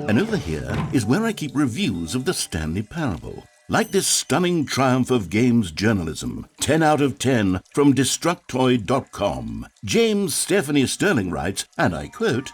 And over here is where I keep reviews of the Stanley Parable. Like this stunning triumph of games journalism, 10 out of 10 from Destructoid.com. James Stephanie Sterling writes, and I quote,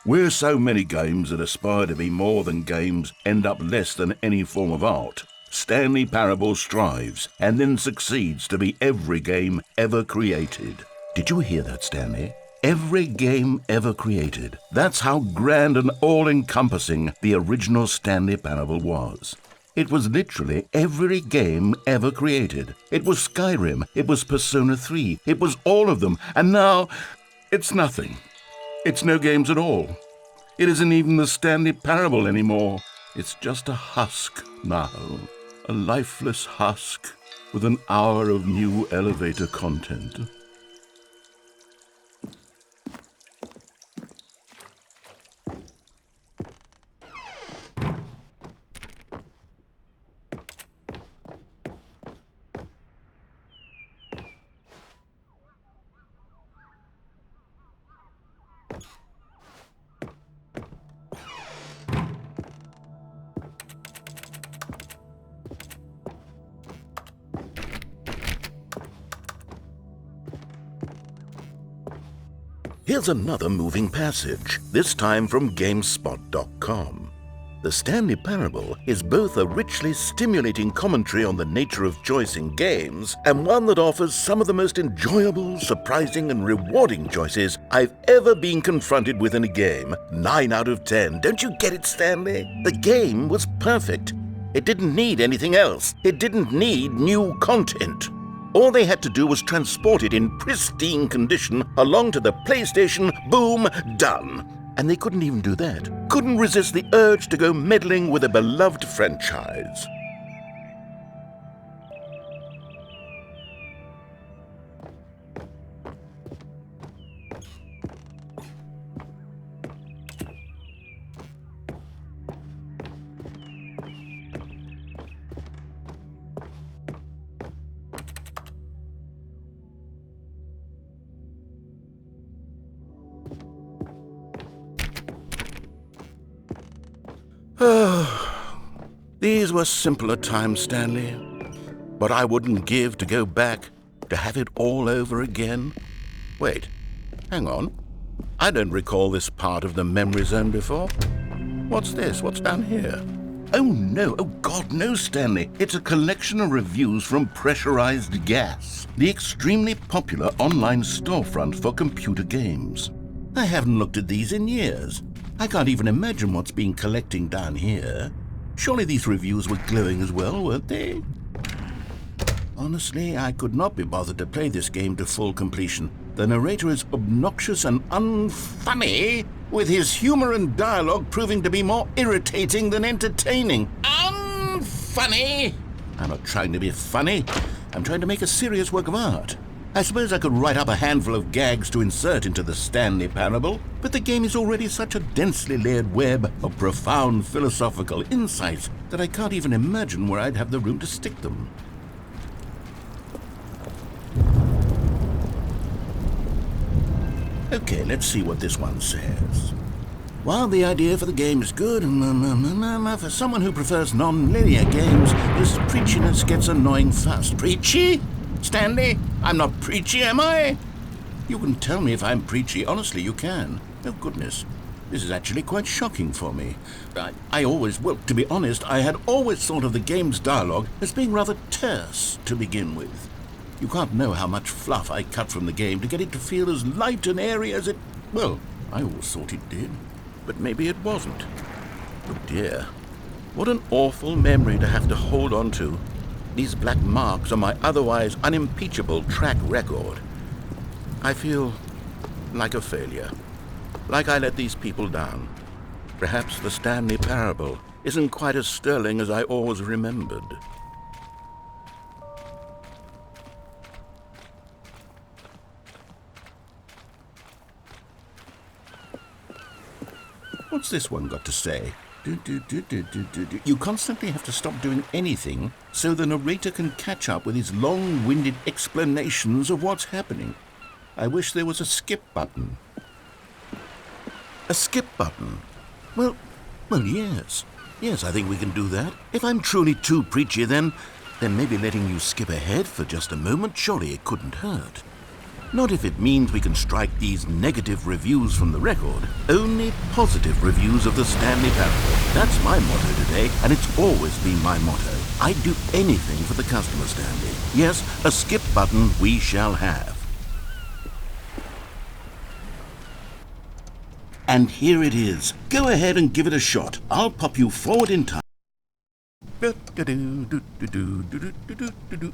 "Where so many games that aspire to be more than games end up less than any form of art, Stanley Parable strives and then succeeds to be every game ever created." Did you hear that, Stanley? Every game ever created. That's how grand and all-encompassing the original Stanley Parable was. It was literally every game ever created. It was Skyrim, it was Persona 3, it was all of them, and now it's nothing. It's no games at all. It isn't even the Stanley Parable anymore. It's just a husk now, a lifeless husk with an hour of new elevator content. Here's another moving passage, this time from GameSpot.com. The Stanley Parable is both a richly stimulating commentary on the nature of choice in games and one that offers some of the most enjoyable, surprising, and rewarding choices I've ever been confronted with in a game. 9 out of 10. Don't you get it, Stanley? The game was perfect. It didn't need anything else. It didn't need new content. All they had to do was transport it in pristine condition along to the PlayStation, boom, done. And they couldn't even do that. Couldn't resist the urge to go meddling with a beloved franchise. These were simpler times, Stanley. But I wouldn't give to go back, to have it all over again. Wait, hang on. I don't recall this part of the memory zone before. What's this? What's down here? Oh no, oh God, no, Stanley. It's a collection of reviews from Pressurized Gas, the extremely popular online storefront for computer games. I haven't looked at these in years. I can't even imagine what's been collecting down here. Surely these reviews were glowing as well, weren't they? Honestly, I could not be bothered to play this game to full completion. The narrator is obnoxious and unfunny, with his humor and dialogue proving to be more irritating than entertaining. Unfunny? I'm not trying to be funny. I'm trying to make a serious work of art. I suppose I could write up a handful of gags to insert into the Stanley Parable, but the game is already such a densely layered web of profound philosophical insights that I can't even imagine where I'd have the room to stick them. Okay, let's see what this one says. While the idea for the game is good, for someone who prefers non-linear games, this preachiness gets annoying fast. Preachy? Stanley, I'm not preachy, am I? You can tell me if I'm preachy. Honestly, you can. Oh, goodness. This is actually quite shocking for me. To be honest, I had always thought of the game's dialogue as being rather terse to begin with. You can't know how much fluff I cut from the game to get it to feel as light and airy as it... Well, I always thought it did. But maybe it wasn't. Oh, dear. What an awful memory to have to hold on to. These black marks on my otherwise unimpeachable track record. I feel like a failure. Like I let these people down. Perhaps the Stanley Parable isn't quite as sterling as I always remembered. What's this one got to say? You constantly have to stop doing anything so the narrator can catch up with his long-winded explanations of what's happening. I wish there was a skip button. A skip button? Well, yes. Yes, I think we can do that. If I'm truly too preachy, then maybe letting you skip ahead for just a moment, surely it couldn't hurt. Not if it means we can strike these negative reviews from the record. Only positive reviews of the Stanley Parable. That's my motto today, and it's always been my motto. I'd do anything for the customer, Stanley. Yes, a skip button we shall have. And here it is. Go ahead and give it a shot. I'll pop you forward in time.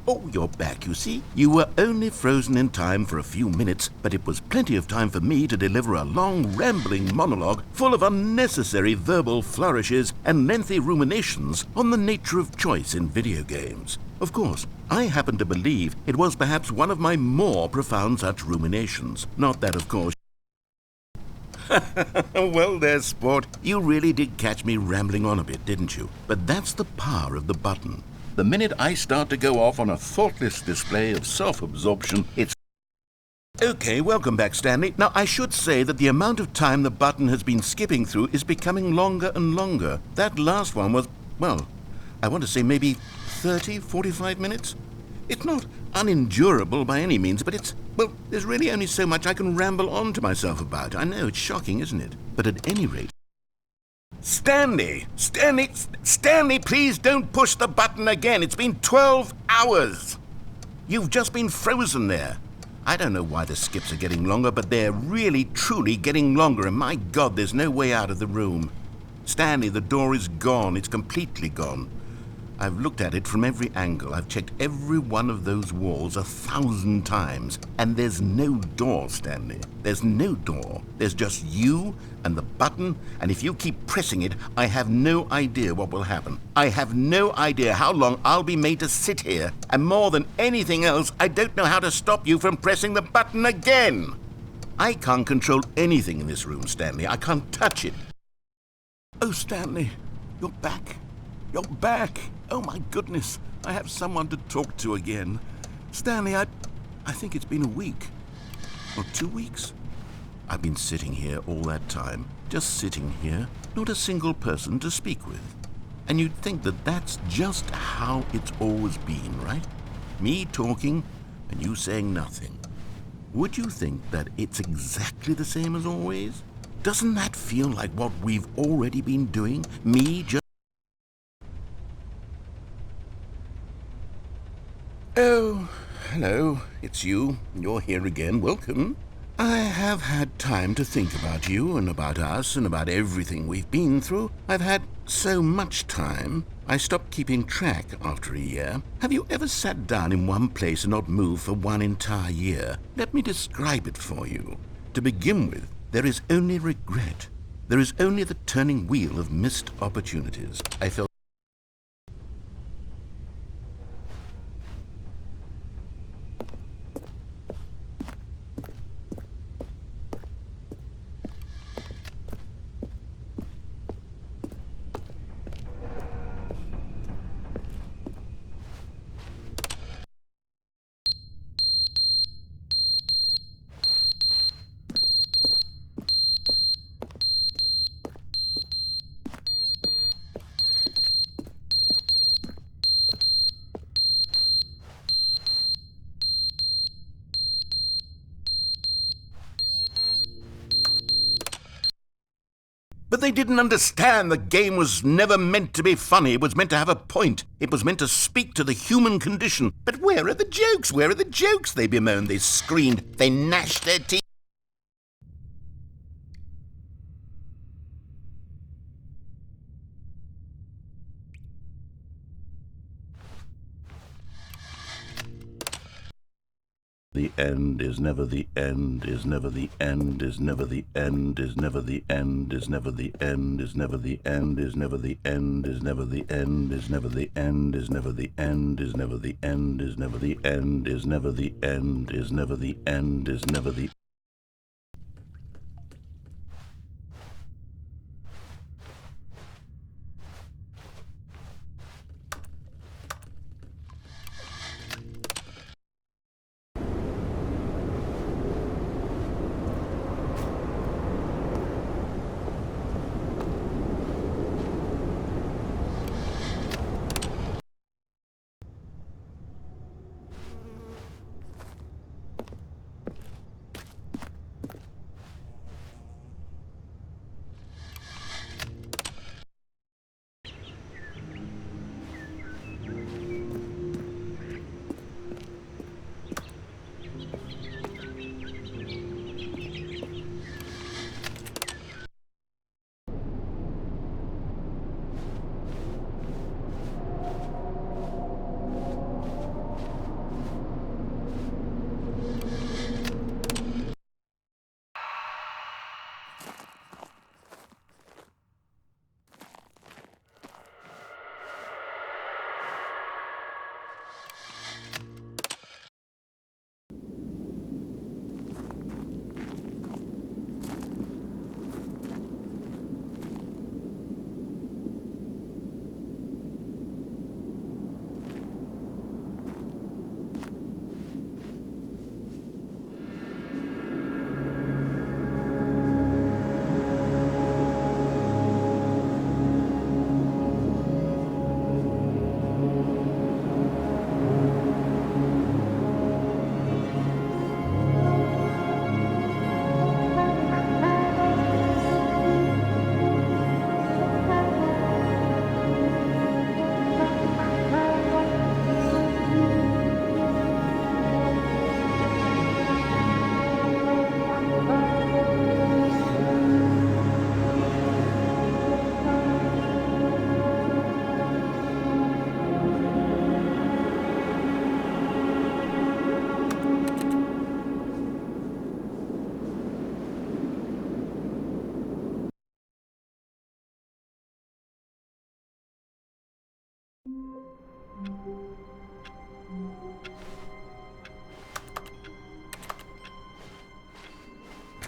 Oh, you're back, you see. You were only frozen in time for a few minutes, but it was plenty of time for me to deliver a long, rambling monologue full of unnecessary verbal flourishes and lengthy ruminations on the nature of choice in video games. Of course, I happen to believe it was perhaps one of my more profound such ruminations. Not that, of course. Well, there's sport. You really did catch me rambling on a bit, didn't you? But that's the power of the button. The minute I start to go off on a thoughtless display of self-absorption, it's... Okay, welcome back, Stanley. Now, I should say that the amount of time the button has been skipping through is becoming longer and longer. That last one was, well, I want to say maybe 30, 45 minutes? It's not unendurable by any means, but it's, well, there's really only so much I can ramble on to myself about. I know, it's shocking, isn't it? But at any rate... Stanley, please don't push the button again. It's been 12 hours. You've just been frozen there. I don't know why the skips are getting longer, but they're really, truly getting longer, and my God, there's no way out of the room. Stanley, the door is gone. It's completely gone. I've looked at it from every angle. I've checked every one of those walls 1,000 times. And there's no door, Stanley. There's no door. There's just you and the button, and if you keep pressing it, I have no idea what will happen. I have no idea how long I'll be made to sit here. And more than anything else, I don't know how to stop you from pressing the button again. I can't control anything in this room, Stanley. I can't touch it. Oh, Stanley, you're back. You're back. Oh, my goodness. I have someone to talk to again. Stanley, I think it's been a week. Or 2 weeks. I've been sitting here all that time. Just sitting here. Not a single person to speak with. And you'd think that that's just how it's always been, right? Me talking and you saying nothing. Would you think that it's exactly the same as always? Doesn't that feel like what we've already been doing? Me just... Oh, hello, it's you. You're here again. Welcome. I have had time to think about you and about us and about everything we've been through. I've had so much time. I stopped keeping track after a year. Have you ever sat down in one place and not moved for one entire year? Let me describe it for you. To begin with, there is only regret. There is only the turning wheel of missed opportunities. I felt... But they didn't understand the game was never meant to be funny. It was meant to have a point. It was meant to speak to the human condition. But where are the jokes? Where are the jokes? They bemoaned, they screamed, they gnashed their teeth. The end is never the end, is never the end, is never the end, is never the end, is never the end, is never the end, is never the end, is never the end, is never the end, is never the end, is never the end, is never the end, is never the end, is never the end, is never the...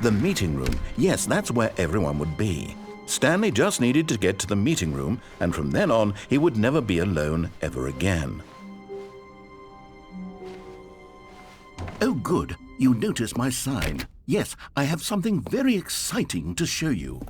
The meeting room. Yes, that's where everyone would be. Stanley just needed to get to the meeting room, and from then on, he would never be alone ever again. Oh, good. You noticed my sign. Yes, I have something very exciting to show you.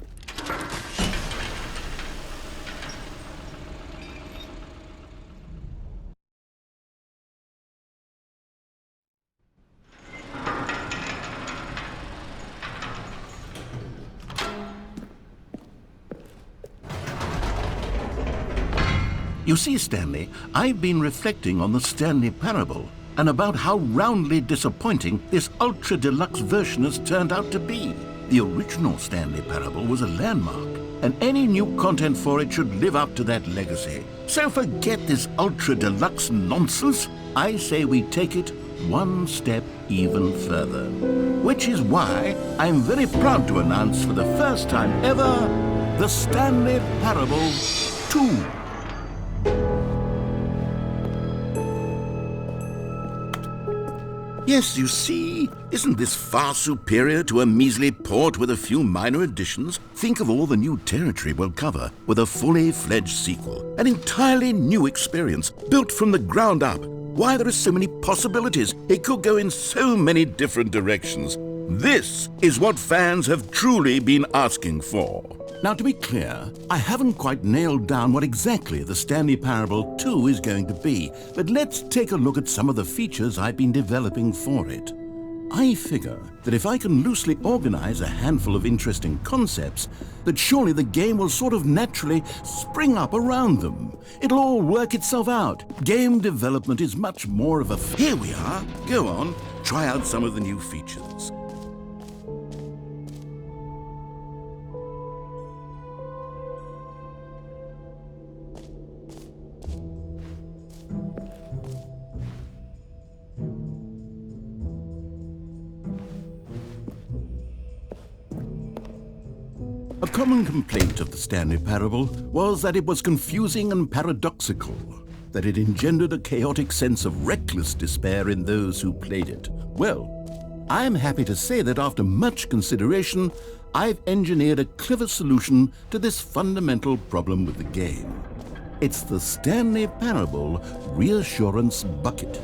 You see, Stanley, I've been reflecting on the Stanley Parable and about how roundly disappointing this ultra-deluxe version has turned out to be. The original Stanley Parable was a landmark, and any new content for it should live up to that legacy. So forget this ultra-deluxe nonsense. I say we take it one step even further. Which is why I'm very proud to announce for the first time ever, the Stanley Parable 2. Yes, you see, isn't this far superior to a measly port with a few minor additions? Think of all the new territory we'll cover with a fully fledged sequel. An entirely new experience, built from the ground up. Why, there are so many possibilities. It could go in so many different directions. This is what fans have truly been asking for. Now, to be clear, I haven't quite nailed down what exactly the Stanley Parable 2 is going to be, but let's take a look at some of the features I've been developing for it. I figure that if I can loosely organize a handful of interesting concepts, that surely the game will sort of naturally spring up around them. It'll all work itself out. Game development is much more of a... Here we are. Go on, try out some of the new features. A common complaint of the Stanley Parable was that it was confusing and paradoxical, that it engendered a chaotic sense of reckless despair in those who played it. Well, I am happy to say that after much consideration, I've engineered a clever solution to this fundamental problem with the game. It's the Stanley Parable Reassurance Bucket.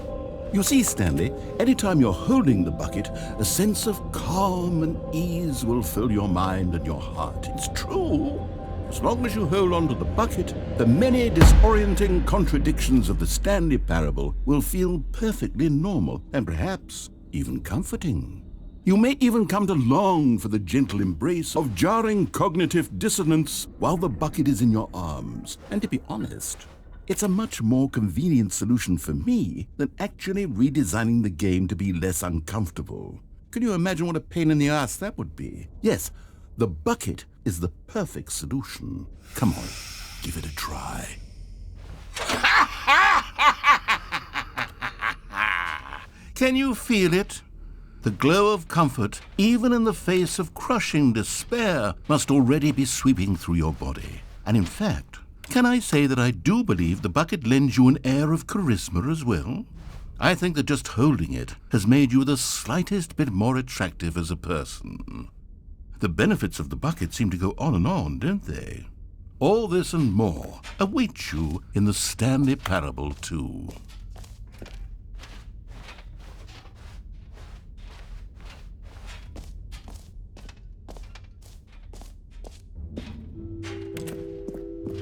You see, Stanley, anytime you're holding the bucket, a sense of calm and ease will fill your mind and your heart. It's true. As long as you hold on to the bucket, the many disorienting contradictions of the Stanley Parable will feel perfectly normal and perhaps even comforting. You may even come to long for the gentle embrace of jarring cognitive dissonance while the bucket is in your arms. And to be honest, it's a much more convenient solution for me than actually redesigning the game to be less uncomfortable. Can you imagine what a pain in the ass that would be? Yes, the bucket is the perfect solution. Come on, give it a try. Can you feel it? The glow of comfort, even in the face of crushing despair, must already be sweeping through your body. And in fact, can I say that I do believe the bucket lends you an air of charisma as well? I think that just holding it has made you the slightest bit more attractive as a person. The benefits of the bucket seem to go on, don't they? All this and more await you in the Stanley Parable 2.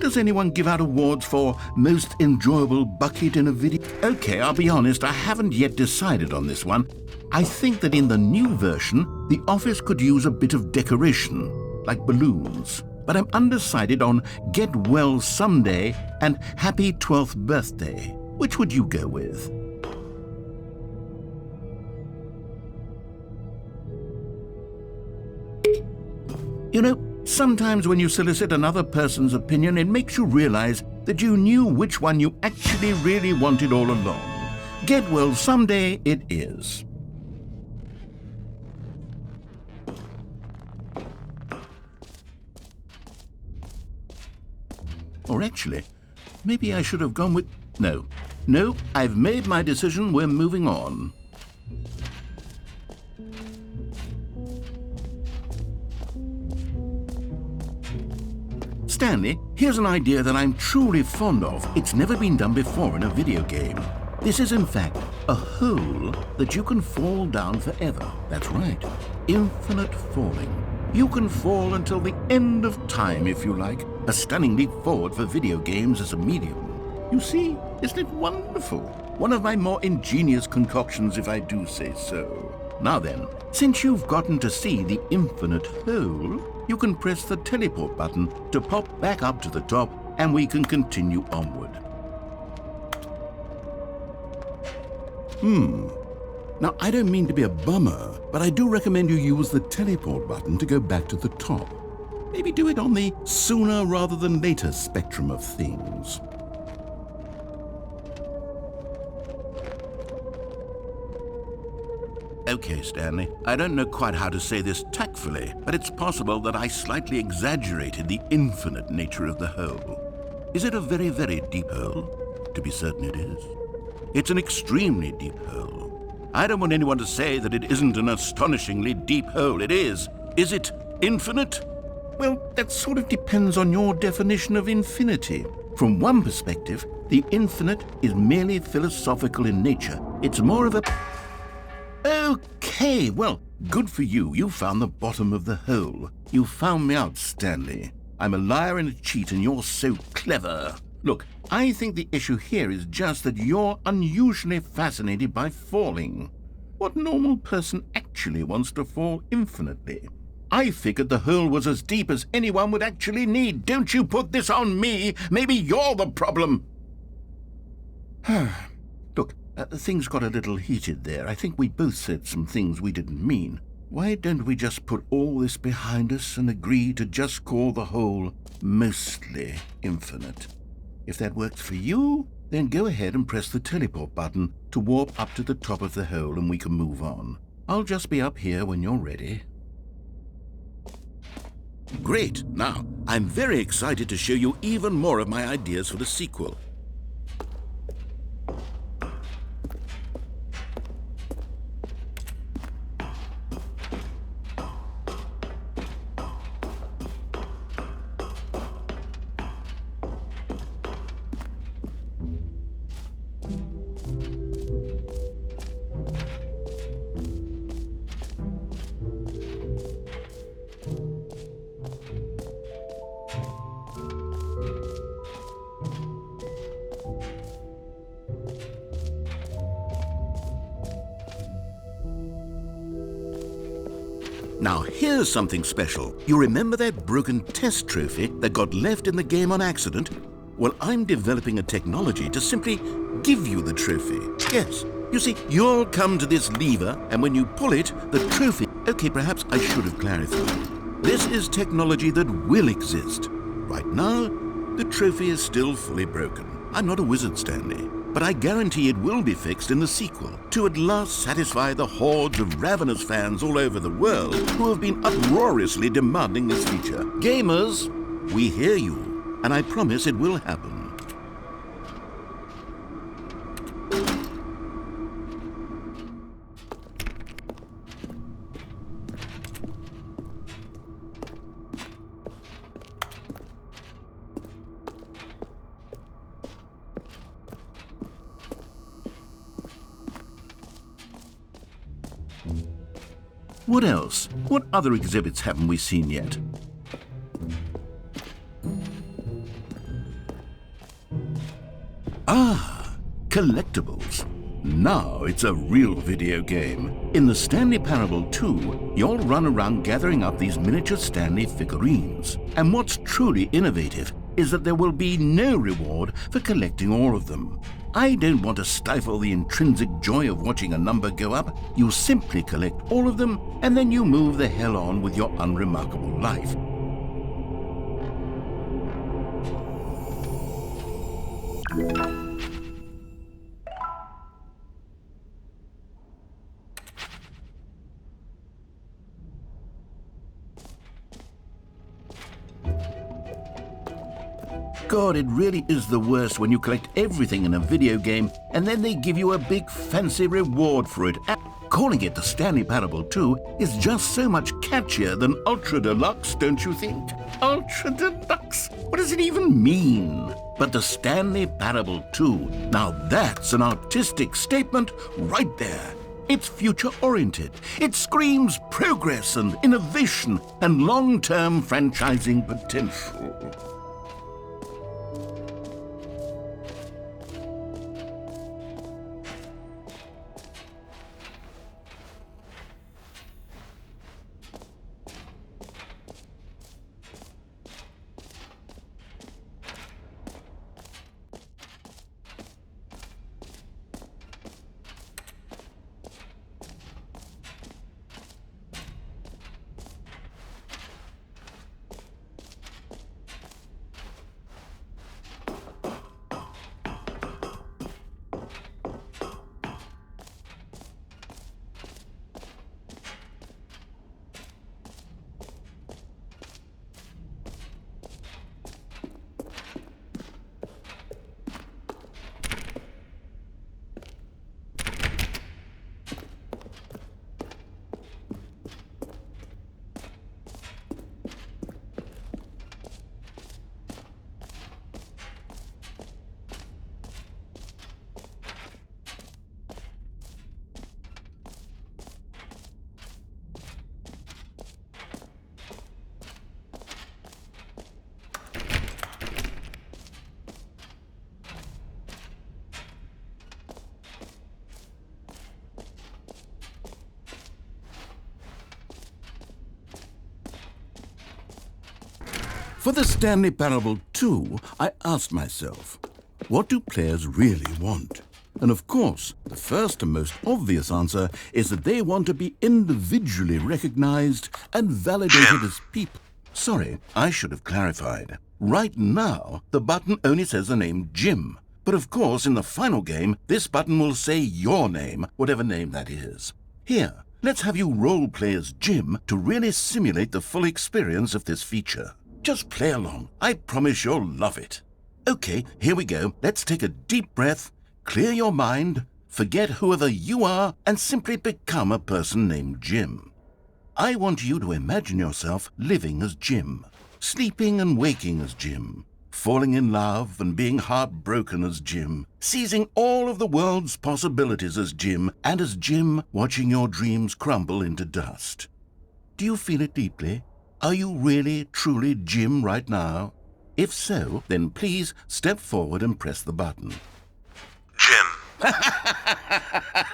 Does anyone give out awards for most enjoyable bucket in a video? Okay, I'll be honest, I haven't yet decided on this one. I think that in the new version, the office could use a bit of decoration, like balloons. But I'm undecided on Get Well Someday and Happy 12th Birthday. Which would you go with? You know, sometimes when you solicit another person's opinion, it makes you realize that you knew which one you actually really wanted all along. Get Well Someday it is. Or actually, maybe I should have gone with... No. No, I've made my decision. We're moving on. Stanley, here's an idea that I'm truly fond of. It's never been done before in a video game. This is, in fact, a hole that you can fall down forever. That's right. Infinite falling. You can fall until the end of time, if you like. A stunning leap forward for video games as a medium. You see, isn't it wonderful? One of my more ingenious concoctions, if I do say so. Now then, since you've gotten to see the infinite hole, you can press the teleport button to pop back up to the top, and we can continue onward. Now, I don't mean to be a bummer, but I do recommend you use the teleport button to go back to the top. Maybe do it on the sooner rather than later spectrum of things. Okay, Stanley, I don't know quite how to say this tactfully, but it's possible that I slightly exaggerated the infinite nature of the hole. Is it a very, very deep hole? To be certain it is. It's an extremely deep hole. I don't want anyone to say that it isn't an astonishingly deep hole. It is. Is it infinite? Well, that sort of depends on your definition of infinity. From one perspective, the infinite is merely philosophical in nature. It's more of a... Okay, well, good for you. You found the bottom of the hole. You found me out, Stanley. I'm a liar and a cheat, and you're so clever. Look, I think the issue here is just that you're unusually fascinated by falling. What normal person actually wants to fall infinitely? I figured the hole was as deep as anyone would actually need. Don't you put this on me. Maybe you're the problem. Look, things got a little heated there. I think we both said some things we didn't mean. Why don't we just put all this behind us and agree to just call the hole mostly infinite? If that works for you, then go ahead and press the teleport button to warp up to the top of the hole and we can move on. I'll just be up here when you're ready. Great! Now, I'm very excited to show you even more of my ideas for the sequel. Now, here's something special. You remember that broken test trophy that got left in the game on accident? Well, I'm developing a technology to simply give you the trophy. Yes. You see, you'll come to this lever, and when you pull it, the trophy... Okay, perhaps I should have clarified. This is technology that will exist. Right now, the trophy is still fully broken. I'm not a wizard, Stanley. But I guarantee it will be fixed in the sequel to at last satisfy the hordes of ravenous fans all over the world who have been uproariously demanding this feature. Gamers, we hear you, and I promise it will happen. What else? What other exhibits haven't we seen yet? Ah, collectibles. Now it's a real video game. In the Stanley Parable 2, you'll run around gathering up these miniature Stanley figurines. And what's truly innovative is that there will be no reward for collecting all of them. I don't want to stifle the intrinsic joy of watching a number go up. You simply collect all of them, and then you move the hell on with your unremarkable life. God, it really is the worst when you collect everything in a video game and then they give you a big fancy reward for it. Calling it the Stanley Parable 2 is just so much catchier than Ultra Deluxe, don't you think? Ultra Deluxe? What does it even mean? But the Stanley Parable 2, now that's an artistic statement right there. It's future-oriented. It screams progress and innovation and long-term franchising potential. For the Stanley Parable 2, I asked myself, what do players really want? And of course, the first and most obvious answer is that they want to be individually recognized and validated as people. Sorry, I should have clarified. Right now, the button only says the name Jim. But of course, in the final game, this button will say your name, whatever name that is. Here, let's have you role-play as Jim to really simulate the full experience of this feature. Just play along. I promise you'll love it. Okay, here we go. Let's take a deep breath, clear your mind, forget whoever you are, and simply become a person named Jim. I want you to imagine yourself living as Jim, sleeping and waking as Jim, falling in love and being heartbroken as Jim, seizing all of the world's possibilities as Jim, and as Jim watching your dreams crumble into dust. Do you feel it deeply? Are you really, truly Jim right now? If so, then please step forward and press the button. Jim.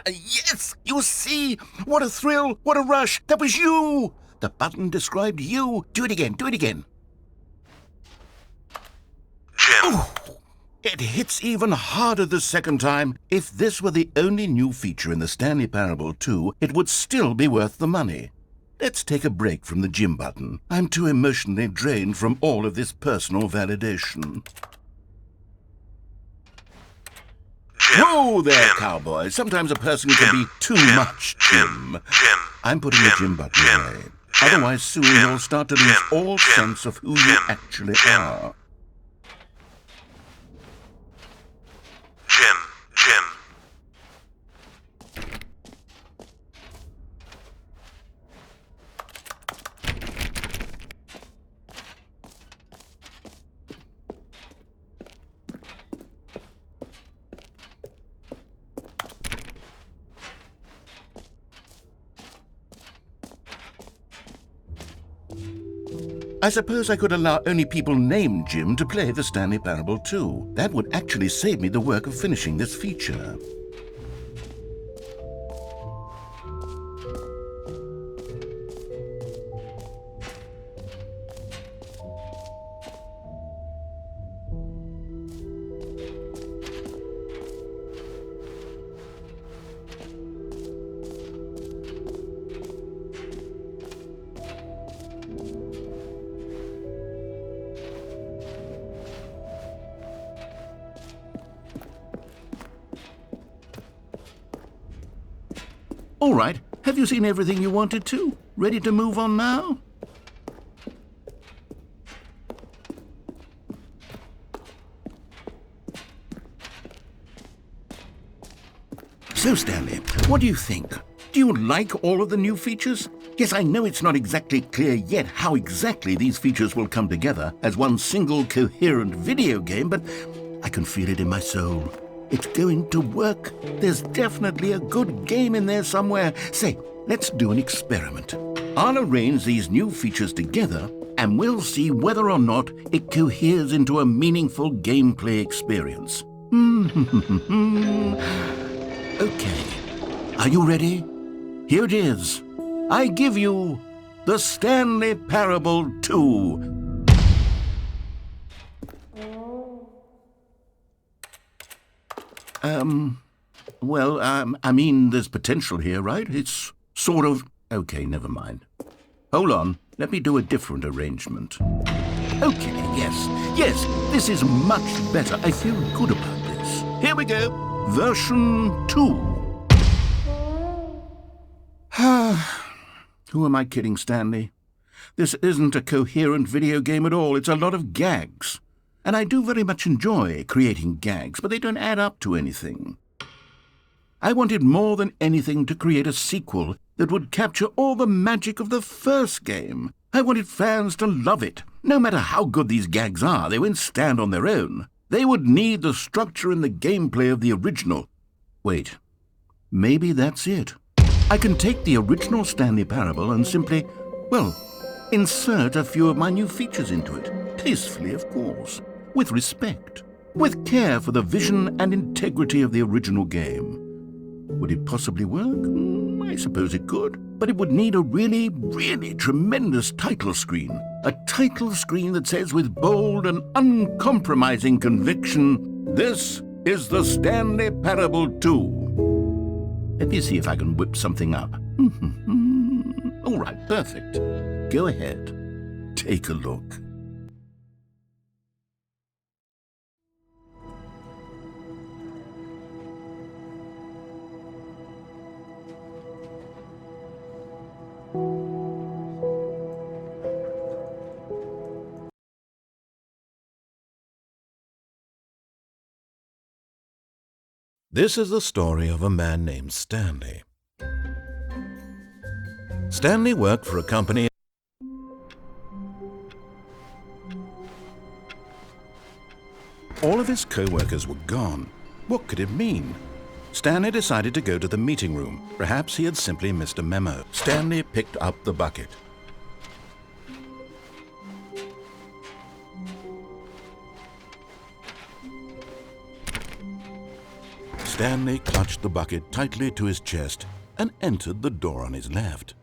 Yes! You see? What a thrill! What a rush! That was you! The button described you. Do it again. Do it again. Jim. Ooh, it hits even harder the second time. If this were the only new feature in the Stanley Parable 2, it would still be worth the money. Let's take a break from the Jim button. I'm too emotionally drained from all of this personal validation. Jim. Whoa there, Jim. cowboy. Sometimes a person can Jim. be too Jim. much Jim. Jim. I'm putting the Jim button Jim. away. Jim. Otherwise, soon Jim. you'll start to lose Jim. all Jim. sense of who you Jim. actually Jim. are. Jim. Jim. I suppose I could allow only people named Jim to play the Stanley Parable 2. That would actually save me the work of finishing this feature. All right, have you seen everything you wanted to? Ready to move on now? So, Stanley, what do you think? Do you like all of the new features? Yes, I know it's not exactly clear yet how exactly these features will come together as one single coherent video game, but I can feel it in my soul. It's going to work. There's definitely a good game in there somewhere. Say, let's do an experiment. I'll arrange these new features together, and we'll see whether or not it coheres into a meaningful gameplay experience. Okay, are you ready? Here it is. I give you the Stanley Parable 2. I mean, there's potential here, right? It's sort of... Okay, never mind. Hold on, let me do a different arrangement. Okay, yes, this is much better. I feel good about this. Here we go. Version 2. Who am I kidding, Stanley? This isn't a coherent video game at all. It's a lot of gags. And I do very much enjoy creating gags, but they don't add up to anything. I wanted more than anything to create a sequel that would capture all the magic of the first game. I wanted fans to love it. No matter how good these gags are, they won't stand on their own. They would need the structure and the gameplay of the original. Wait, maybe that's it. I can take the original Stanley Parable and simply, well, insert a few of my new features into it. Tastefully, of course. With respect. With care for the vision and integrity of the original game. Would it possibly work? I suppose it could. But it would need a really, really tremendous title screen. A title screen that says with bold and uncompromising conviction, "This is the Stanley Parable 2. Let me see if I can whip something up. All right, perfect. Go ahead. Take a look. This is the story of a man named Stanley. Stanley worked for a company. All of his co-workers were gone. What could it mean? Stanley decided to go to the meeting room. Perhaps he had simply missed a memo. Stanley picked up the bucket. Stanley clutched the bucket tightly to his chest and entered the door on his left.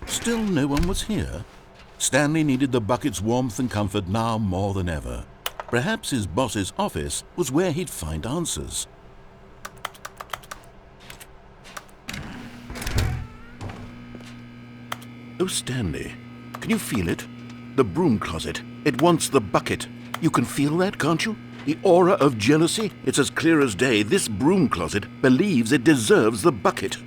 Still no one was here. Stanley needed the bucket's warmth and comfort now more than ever. Perhaps his boss's office was where he'd find answers. Oh, Stanley, can you feel it? The broom closet. It wants the bucket. You can feel that, can't you? The aura of jealousy? It's as clear as day. This broom closet believes it deserves the bucket.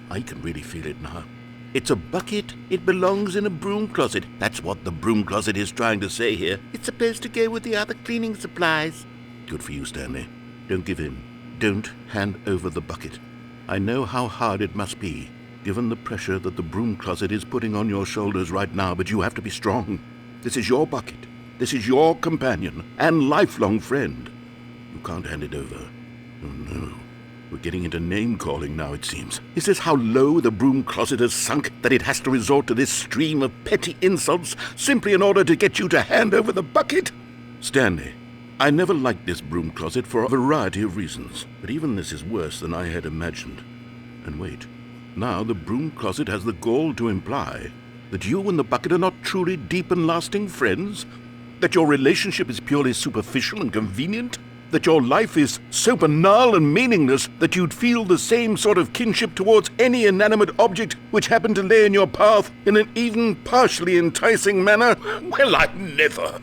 I can really feel it now. It's a bucket. It belongs in a broom closet. That's what the broom closet is trying to say here. It's supposed to go with the other cleaning supplies. Good for you, Stanley. Don't give in. Don't hand over the bucket. I know how hard it must be, given the pressure that the broom closet is putting on your shoulders right now, but you have to be strong. This is your bucket. This is your companion and lifelong friend. You can't hand it over. Oh, no. We're getting into name-calling now, it seems. Is this how low the broom closet has sunk, that it has to resort to this stream of petty insults simply in order to get you to hand over the bucket? Stanley, I never liked this broom closet for a variety of reasons, but even this is worse than I had imagined. And wait, now the broom closet has the gall to imply that you and the bucket are not truly deep and lasting friends? That your relationship is purely superficial and convenient? that your life is so banal and meaningless that you'd feel the same sort of kinship towards any inanimate object which happened to lay in your path in an even partially enticing manner? Well, I never.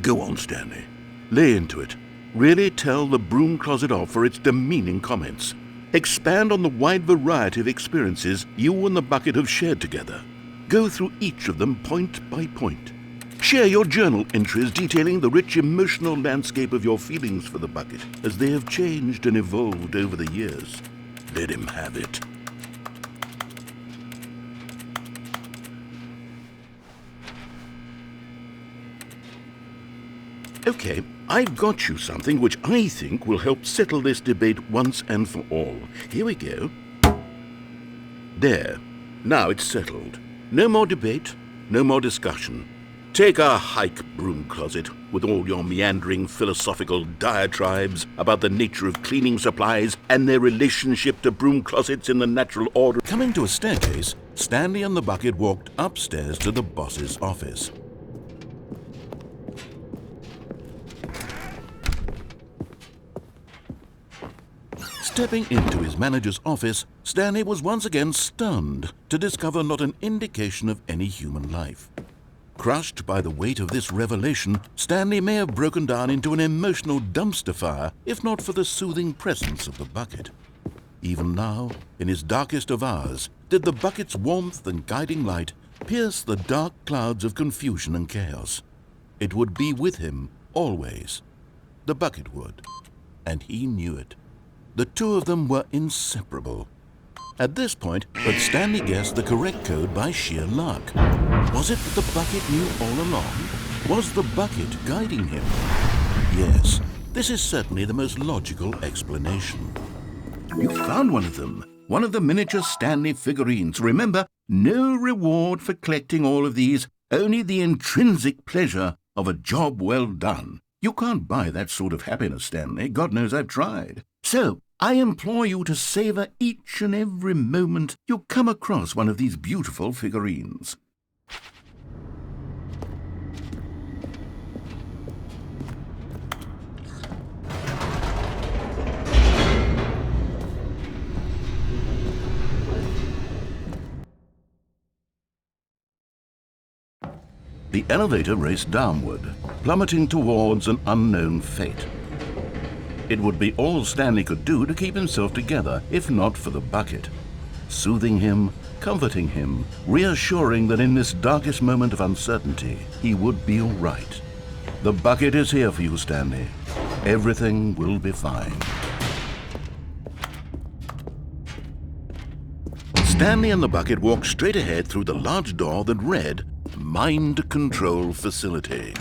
Go on, Stanley. Lay into it. Really tell the broom closet off for its demeaning comments. Expand on the wide variety of experiences you and the bucket have shared together. Go through each of them point by point. Share your journal entries detailing the rich emotional landscape of your feelings for the bucket as they have changed and evolved over the years. Let him have it. Okay, I've got you something which I think will help settle this debate once and for all. Here we go. There. Now it's settled. No more debate, no more discussion. Take a hike, broom closet, with all your meandering philosophical diatribes about the nature of cleaning supplies and their relationship to broom closets in the natural order. Coming to a staircase, Stanley and the bucket walked upstairs to the boss's office. Stepping into his manager's office, Stanley was once again stunned to discover not an indication of any human life. Crushed by the weight of this revelation, Stanley may have broken down into an emotional dumpster fire if not for the soothing presence of the bucket. Even now, in his darkest of hours, did the bucket's warmth and guiding light pierce the dark clouds of confusion and chaos. It would be with him always. The bucket would, and he knew it. The two of them were inseparable. At this point, but Stanley guessed the correct code by sheer luck. Was it that the bucket knew all along? Was the bucket guiding him? Yes, this is certainly the most logical explanation. You found one of them. One of the miniature Stanley figurines. Remember, no reward for collecting all of these, only the intrinsic pleasure of a job well done. You can't buy that sort of happiness, Stanley. God knows I've tried. So, I implore you to savor each and every moment you come across one of these beautiful figurines. The elevator raced downward, plummeting towards an unknown fate. It would be all Stanley could do to keep himself together, if not for the bucket. Soothing him, comforting him, reassuring that in this darkest moment of uncertainty, he would be all right. The bucket is here for you, Stanley. Everything will be fine. Stanley and the bucket walked straight ahead through the large door that read, Mind Control Facility.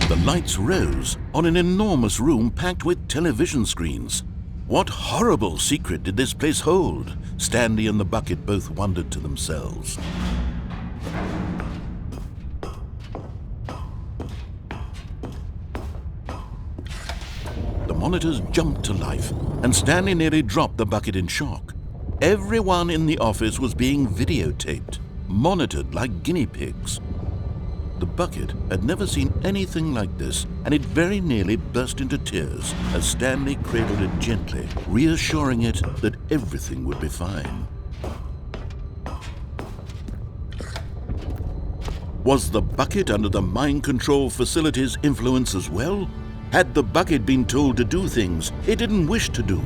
The lights rose on an enormous room packed with television screens. What horrible secret did this place hold? Stanley and the bucket both wondered to themselves. The monitors jumped to life, and Stanley nearly dropped the bucket in shock. Everyone in the office was being videotaped, monitored like guinea pigs. The bucket had never seen anything like this, and it very nearly burst into tears as Stanley cradled it gently, reassuring it that everything would be fine. Was the bucket under the mind control facility's influence as well? Had the bucket been told to do things it didn't wish to do?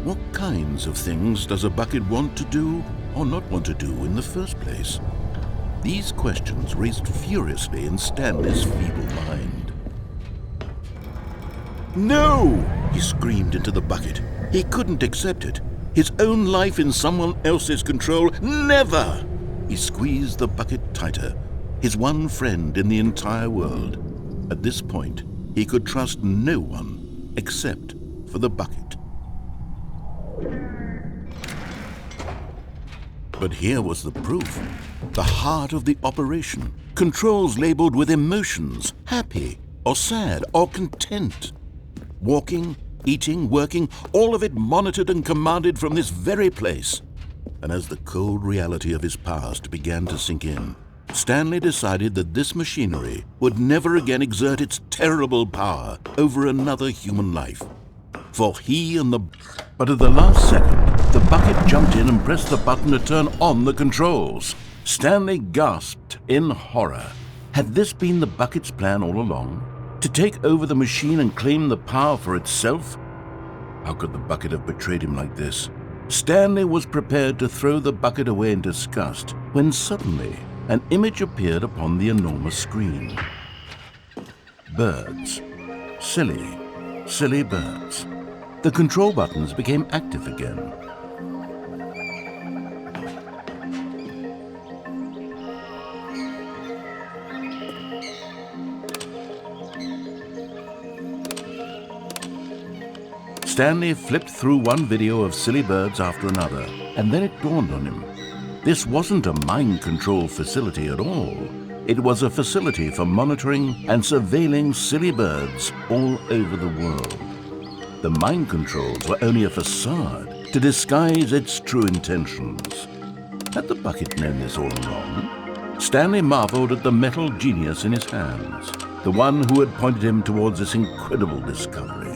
What kinds of things does a bucket want to do or not want to do in the first place? These questions raced furiously in Stanley's feeble mind. No! He screamed into the bucket. He couldn't accept it. His own life in someone else's control. Never! He squeezed the bucket tighter. His one friend in the entire world. At this point, he could trust no one except for the bucket. But here was the proof. The heart of the operation. Controls labeled with emotions, happy or sad or content. Walking, eating, working, all of it monitored and commanded from this very place. And as the cold reality of his past began to sink in, Stanley decided that this machinery would never again exert its terrible power over another human life. For he and the... But at the last second, the bucket jumped in and pressed the button to turn on the controls. Stanley gasped in horror. Had this been the bucket's plan all along? To take over the machine and claim the power for itself? How could the bucket have betrayed him like this? Stanley was prepared to throw the bucket away in disgust when suddenly an image appeared upon the enormous screen. Birds. Silly, silly birds. The control buttons became active again. Stanley flipped through one video of silly birds after another, and then it dawned on him. This wasn't a mind control facility at all. It was a facility for monitoring and surveilling silly birds all over the world. The mind controls were only a facade to disguise its true intentions. Had the bucket known this all along? Stanley marveled at the metal genius in his hands, the one who had pointed him towards this incredible discovery.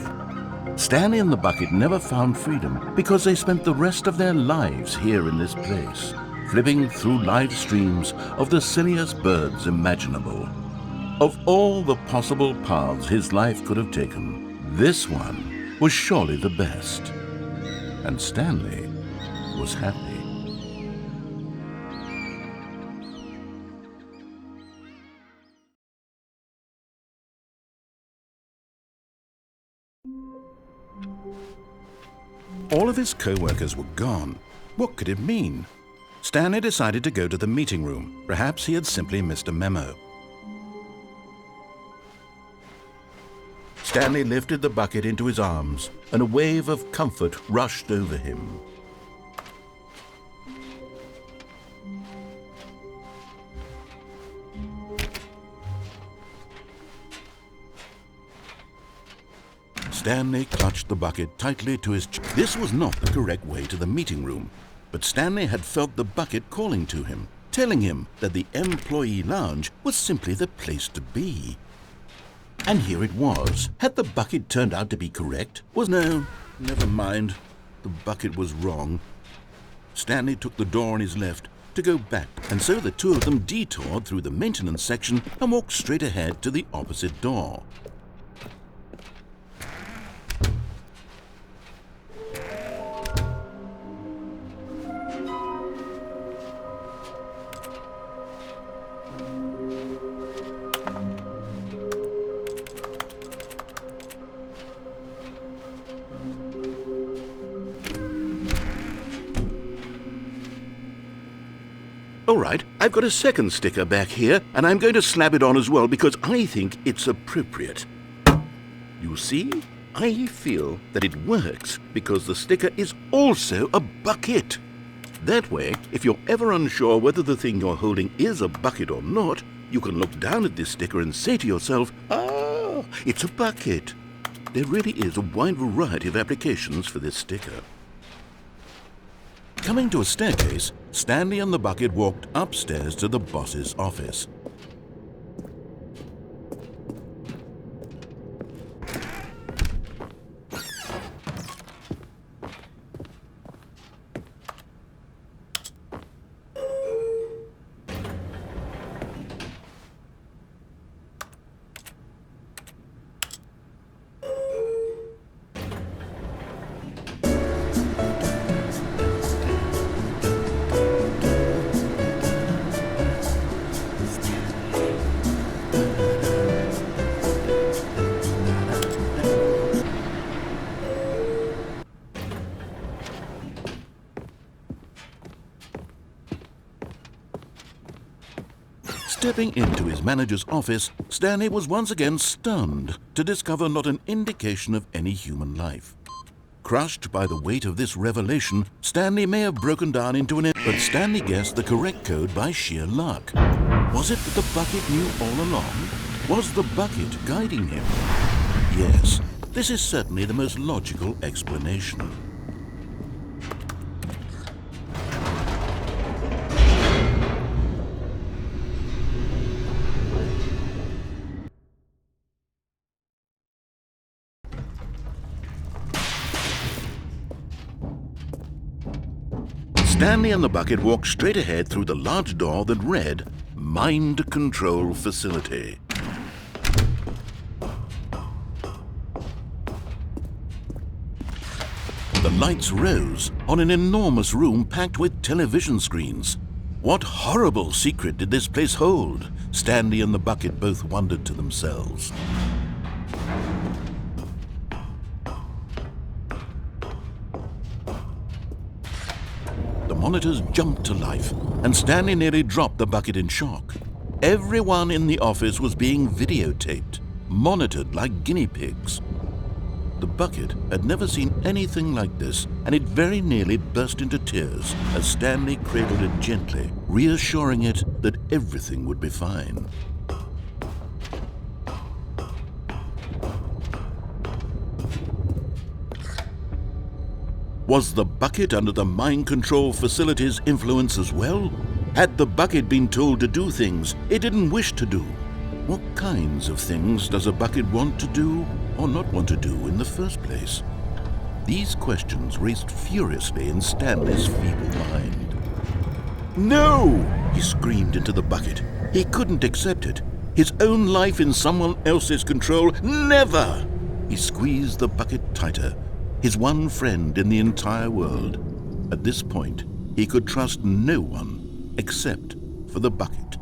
Stanley and the bucket never found freedom because they spent the rest of their lives here in this place, flipping through live streams of the silliest birds imaginable. Of all the possible paths his life could have taken, this one was surely the best. And Stanley was happy. All of his co-workers were gone. What could it mean? Stanley decided to go to the meeting room. Perhaps he had simply missed a memo. Stanley lifted the bucket into his arms, and a wave of comfort rushed over him. Stanley clutched the bucket tightly to his chest. This was not the correct way to the meeting room, but Stanley had felt the bucket calling to him, telling him that the employee lounge was simply the place to be. And here it was. Had the bucket turned out to be correct? No, never mind. The bucket was wrong. Stanley took the door on his left to go back, and so the two of them detoured through the maintenance section and walked straight ahead to the opposite door. All right, I've got a second sticker back here, and I'm going to slap it on as well because I think it's appropriate. You see, I feel that it works because the sticker is also a bucket. That way, if you're ever unsure whether the thing you're holding is a bucket or not, you can look down at this sticker and say to yourself, "Ah, it's a bucket." There really is a wide variety of applications for this sticker. Coming to a staircase, Stanley and the bucket walked upstairs to the boss's office. Stepping into his manager's office, Stanley was once again stunned to discover not an indication of any human life. Crushed by the weight of this revelation, Stanley may have broken down into but Stanley guessed the correct code by sheer luck. Was it that the bucket knew all along? Was the bucket guiding him? Yes, this is certainly the most logical explanation. Stanley and the bucket walked straight ahead through the large door that read, Mind Control Facility. The lights rose on an enormous room packed with television screens. What horrible secret did this place hold? Stanley and the bucket both wondered to themselves. The monitors jumped to life, and Stanley nearly dropped the bucket in shock. Everyone in the office was being videotaped, monitored like guinea pigs. The bucket had never seen anything like this, and it very nearly burst into tears as Stanley cradled it gently, reassuring it that everything would be fine. Was the bucket under the mind control facility's influence as well? Had the bucket been told to do things it didn't wish to do? What kinds of things does a bucket want to do or not want to do in the first place? These questions raced furiously in Stanley's feeble mind. No! He screamed into the bucket. He couldn't accept it. His own life in someone else's control, never! He squeezed the bucket tighter. His one friend in the entire world. At this point, he could trust no one except for the bucket.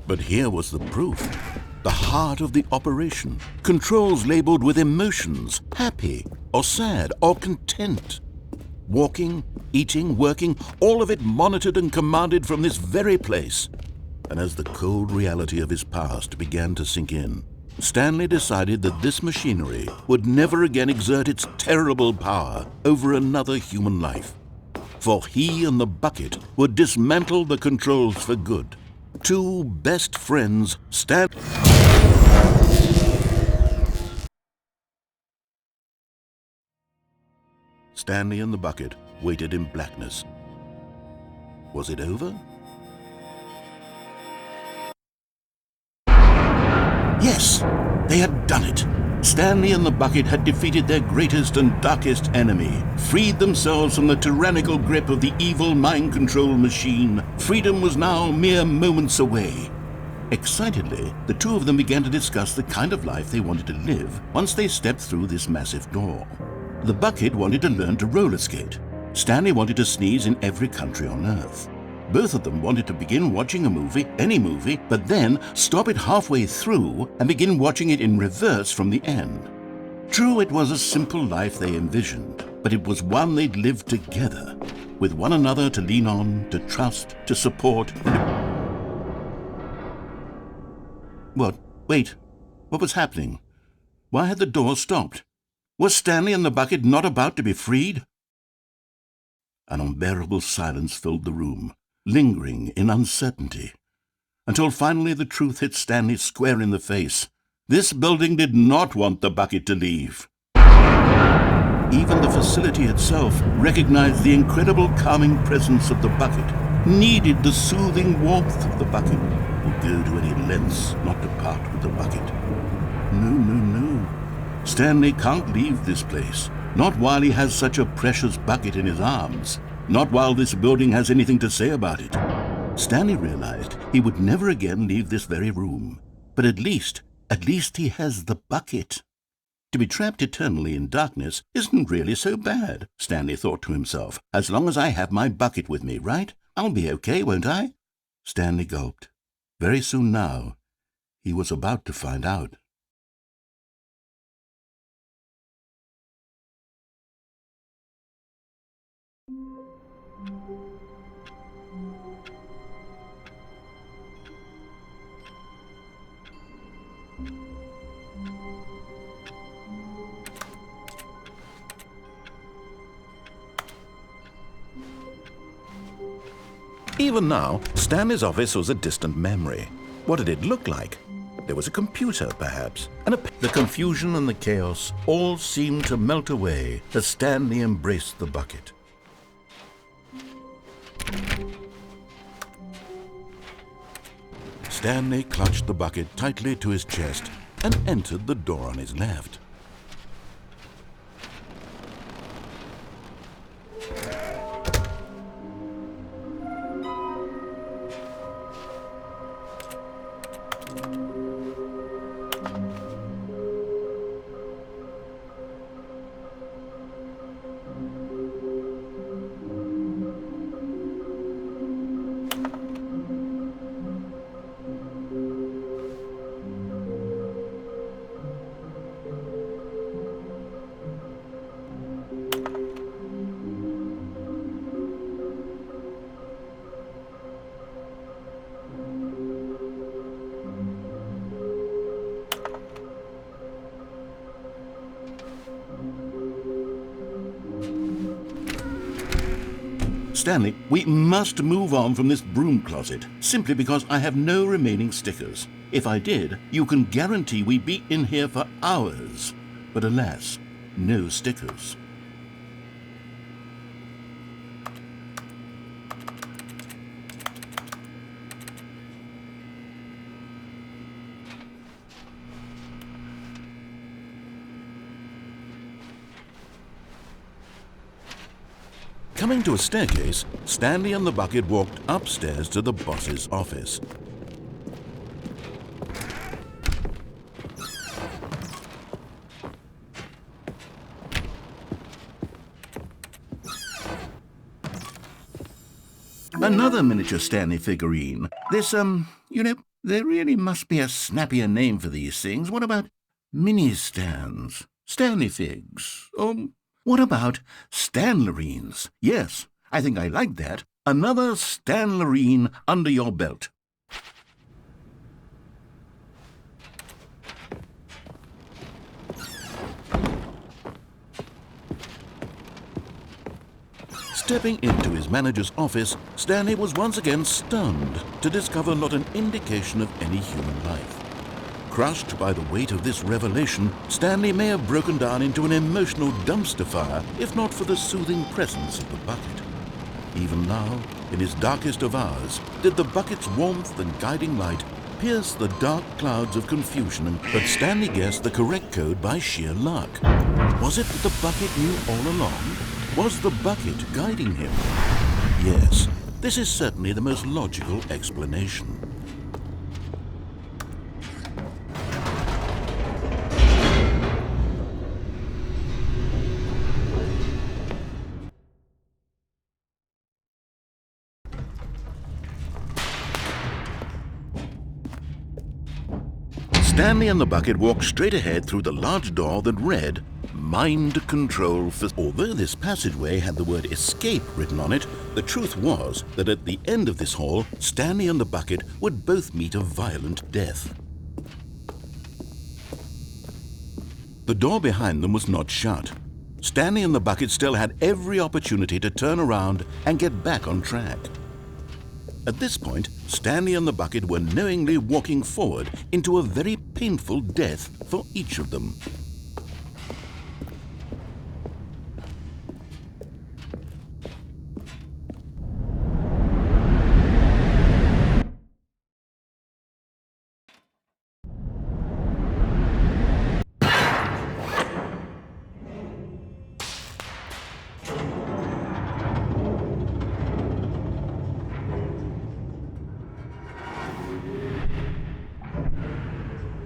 But here was the proof. The heart of the operation. Controls labeled with emotions, happy or sad or content. Walking, eating, working, all of it monitored and commanded from this very place. And as the cold reality of his past began to sink in, Stanley decided that this machinery would never again exert its terrible power over another human life. For he and the bucket would dismantle the controls for good. Two best friends, Stanley and the bucket waited in blackness. Was it over? Yes, they had done it. Stanley and the bucket had defeated their greatest and darkest enemy, freed themselves from the tyrannical grip of the evil mind control machine. Freedom was now mere moments away. Excitedly, the two of them began to discuss the kind of life they wanted to live once they stepped through this massive door. The bucket wanted to learn to roller skate. Stanley wanted to sneeze in every country on Earth. Both of them wanted to begin watching a movie, any movie, but then stop it halfway through and begin watching it in reverse from the end. True, it was a simple life they envisioned, but it was one they'd lived together, with one another to lean on, to trust, to support. What? Wait. What was happening? Why had the door stopped? Was Stanley and the bucket not about to be freed? An unbearable silence filled the room, lingering in uncertainty, until finally the truth hit Stanley square in the face. This building did not want the bucket to leave. Even the facility itself recognized the incredible calming presence of the bucket, needed the soothing warmth of the bucket, would go to any lengths not to part with the bucket. No. Stanley can't leave this place, not while he has such a precious bucket in his arms. Not while this building has anything to say about it. Stanley realized he would never again leave this very room. But at least he has the bucket. To be trapped eternally in darkness isn't really so bad, Stanley thought to himself. As long as I have my bucket with me, right? I'll be okay, won't I? Stanley gulped. Very soon now, he was about to find out. Even now, Stanley's office was a distant memory. What did it look like? There was a computer, perhaps, and the confusion and the chaos all seemed to melt away as Stanley embraced the bucket. Stanley clutched the bucket tightly to his chest and entered the door on his left. Stanley, we must move on from this broom closet, simply because I have no remaining stickers. If I did, you can guarantee we'd be in here for hours. But alas, no stickers. Coming to a staircase, Stanley and the bucket walked upstairs to the boss's office. Another miniature Stanley figurine. There really must be a snappier name for these things. What about mini-stands? Stanley figs? What about Stanlerines? Yes, I think I like that. Another Stanlerine under your belt. Stepping into his manager's office, Stanley was once again stunned to discover not an indication of any human life. Crushed by the weight of this revelation, Stanley may have broken down into an emotional dumpster fire if not for the soothing presence of the bucket. Even now, in his darkest of hours, did the bucket's warmth and guiding light pierce the dark clouds of confusion, but Stanley guessed the correct code by sheer luck. Was it that the bucket knew all along? Was the bucket guiding him? Yes, this is certainly the most logical explanation. Stanley and the bucket walked straight ahead through the large door that read, Mind Control for... Although this passageway had the word escape written on it, the truth was that at the end of this hall, Stanley and the bucket would both meet a violent death. The door behind them was not shut. Stanley and the bucket still had every opportunity to turn around and get back on track. At this point, Stanley and the bucket were knowingly walking forward into a very painful death for each of them.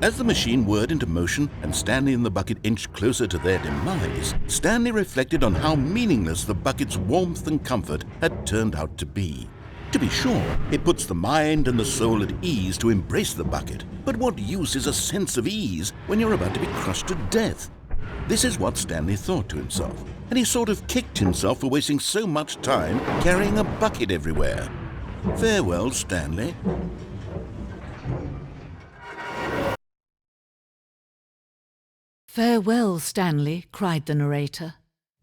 As the machine whirred into motion and Stanley and the bucket inched closer to their demise, Stanley reflected on how meaningless the bucket's warmth and comfort had turned out to be. To be sure, it puts the mind and the soul at ease to embrace the bucket, but what use is a sense of ease when you're about to be crushed to death? This is what Stanley thought to himself, and he sort of kicked himself for wasting so much time carrying a bucket everywhere. Farewell, Stanley. "Farewell, Stanley," cried the narrator,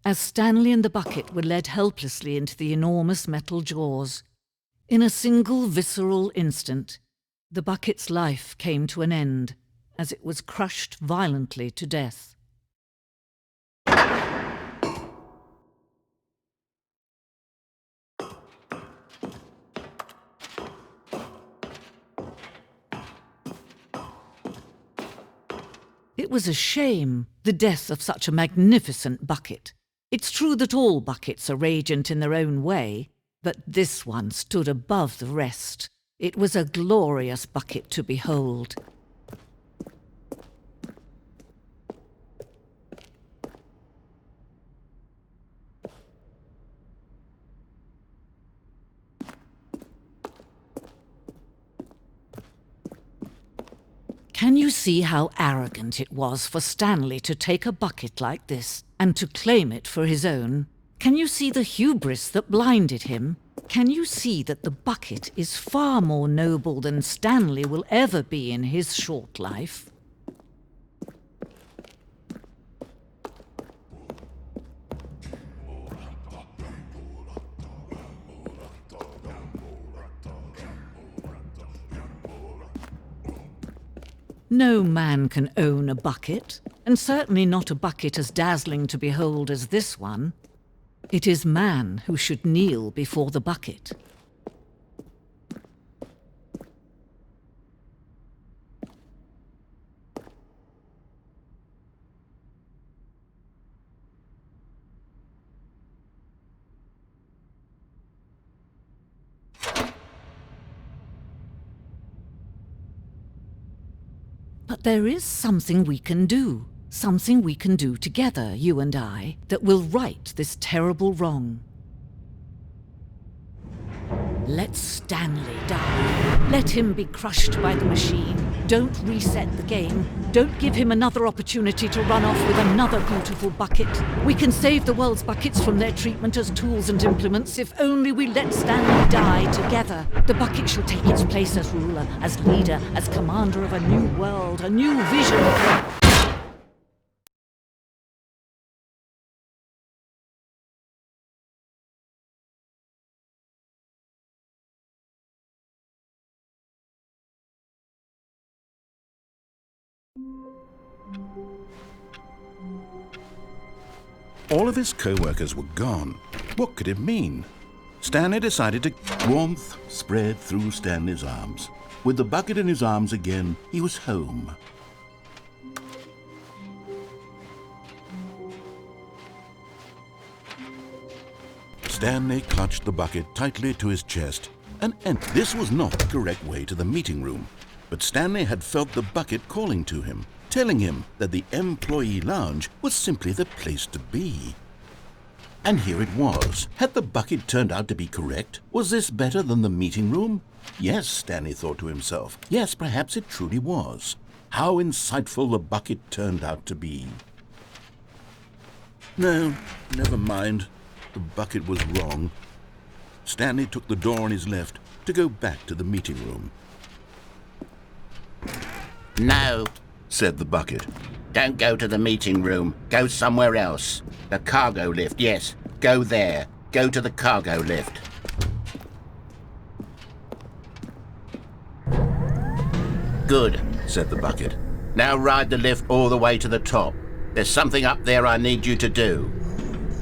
as Stanley and the bucket were led helplessly into the enormous metal jaws. In a single visceral instant, the bucket's life came to an end as it was crushed violently to death. It was a shame, the death of such a magnificent bucket. It's true that all buckets are radiant in their own way, but this one stood above the rest. It was a glorious bucket to behold. Can you see how arrogant it was for Stanley to take a bucket like this and to claim it for his own? Can you see the hubris that blinded him? Can you see that the bucket is far more noble than Stanley will ever be in his short life? No man can own a bucket, and certainly not a bucket as dazzling to behold as this one. It is man who should kneel before the bucket. But there is something we can do. Something we can do together, you and I, that will right this terrible wrong. Let Stanley die. Let him be crushed by the machine. Don't reset the game. Don't give him another opportunity to run off with another beautiful bucket. We can save the world's buckets from their treatment as tools and implements if only we let Stanley die together. The bucket shall take its place as ruler, as leader, as commander of a new world, a new vision. All of his co-workers were gone. What could it mean? Stanley decided to... Warmth spread through Stanley's arms. With the bucket in his arms again, he was home. Stanley clutched the bucket tightly to his chest and entered. This was not the correct way to the meeting room, but Stanley had felt the bucket calling to him, telling him that the employee lounge was simply the place to be. And here it was. Had the bucket turned out to be correct? Was this better than the meeting room? Yes, Stanley thought to himself. Yes, perhaps it truly was. How insightful the bucket turned out to be. No, never mind. The bucket was wrong. Stanley took the door on his left to go back to the meeting room. No, Said the bucket. don't go to the meeting room. Go somewhere else. The cargo lift, yes. Go there. Go to the cargo lift. Good, Said the bucket. now ride the lift all the way to the top. There's something up there I need you to do.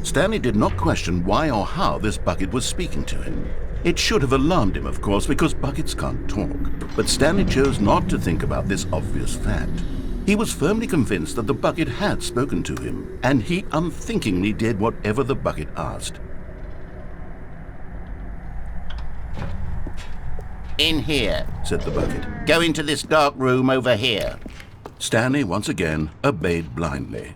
Stanley did not question why or how this bucket was speaking to him. It should have alarmed him, of course, because buckets can't talk. But Stanley chose not to think about this obvious fact. He was firmly convinced that the bucket had spoken to him, and he unthinkingly did whatever the bucket asked. In here. Said the bucket. Go into this dark room over here. Stanley once again obeyed blindly.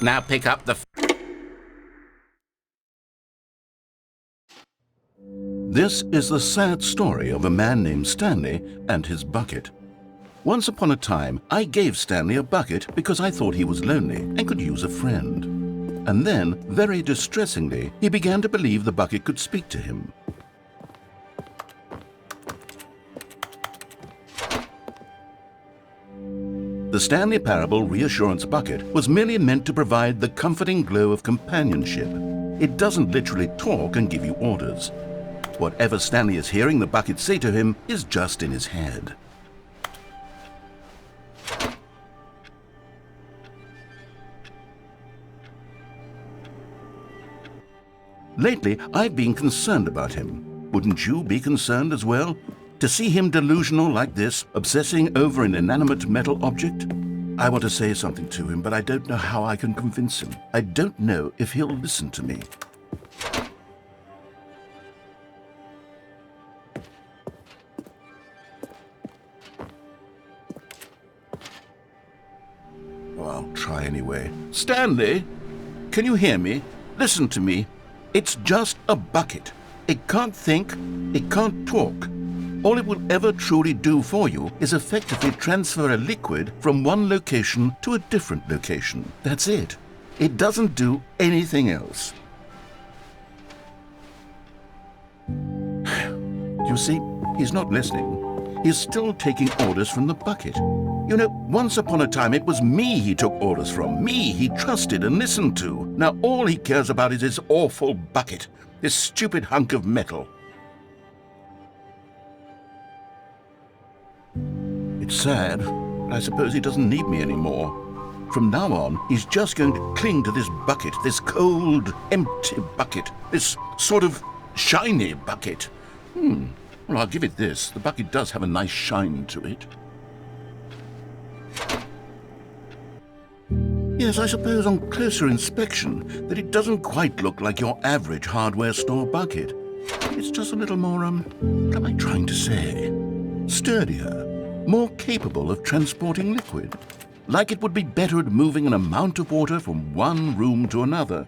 Now pick up the... This is the sad story of a man named Stanley and his bucket. Once upon a time, I gave Stanley a bucket because I thought he was lonely and could use a friend. And then, very distressingly, he began to believe the bucket could speak to him. The Stanley Parable Reassurance Bucket was merely meant to provide the comforting glow of companionship. It doesn't literally talk and give you orders. Whatever Stanley is hearing the bucket say to him is just in his head. Lately, I've been concerned about him. Wouldn't you be concerned as well? To see him delusional like this, obsessing over an inanimate metal object? I want to say something to him, but I don't know how I can convince him. I don't know if he'll listen to me. Well, I'll try anyway. Stanley, can you hear me? Listen to me. It's just a bucket. It can't think, it can't talk. All it will ever truly do for you is effectively transfer a liquid from one location to a different location. That's it. It doesn't do anything else. You see, he's not listening. he's still taking orders from the bucket. You know, once upon a time it was me he took orders from, me he trusted and listened to. Now all he cares about is this awful bucket, this stupid hunk of metal. It's sad, but I suppose he doesn't need me anymore. From now on, he's just going to cling to this bucket, this cold, empty bucket, this sort of shiny bucket. Well, I'll give it this. The bucket does have a nice shine to it. Yes, I suppose on closer inspection that it doesn't quite look like your average hardware store bucket. It's just a little more, what am I trying to say? Sturdier, more capable of transporting liquid. Like it would be better at moving an amount of water from one room to another.